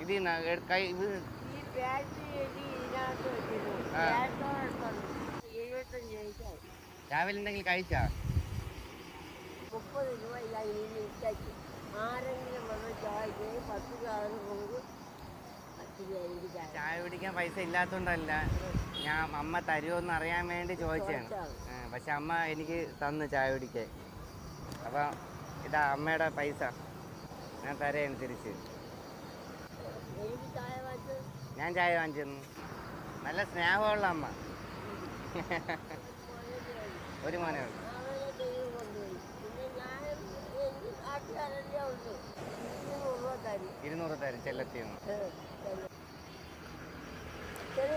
ഇതിൽ കൈ ഇത് ഈ ബാറ്റ് എഴുതി ഇതിനകത്ത് വെച്ചിരുന്നു. ആ. ബാറ്റോടൊപ്പം 75 പൈസയായി. രാവിലെ എന്തെങ്കിലും കഴിച്ചാ? 30 രൂപ ഇല്ല ഇനി ഇട്ടേക്ക്. ആരെങ്കിലും വന്ന് ചോദിച്ച് 10 രൂപ കൊണ്ട് എനിക്ക് ചായ കുടിക്കാൻ പൈസ ഇല്ലാത്തോണ്ടല്ല, ഞാൻ അമ്മ തരുമോന്ന് അറിയാൻ വേണ്ടി ചോദിച്ചാണ്. പക്ഷെ അമ്മ എനിക്ക് തന്നു ചായ കുടിക്കാൻ. അപ്പം ഇതാ അമ്മയുടെ പൈസ, ഞാൻ തരേണ് തിരിച്ച്. എനിക്ക് ചായ വാങ്ങിച്ച് ഞാൻ ചായ വാങ്ങിച്ചു തന്നു. നല്ല സ്നേഹമുള്ള അമ്മ. ഒരു മോനേ ഉള്ളൂ. അവരെ ദൈവം കൊണ്ടുപോയി. പിന്നെ ഞാൻ എനിക്ക് നാട്ടുകാരല്ലേ ഉള്ളൂ. 200 രൂപ തരും. 200 തരും ചെല്ലത്തിന്ന്.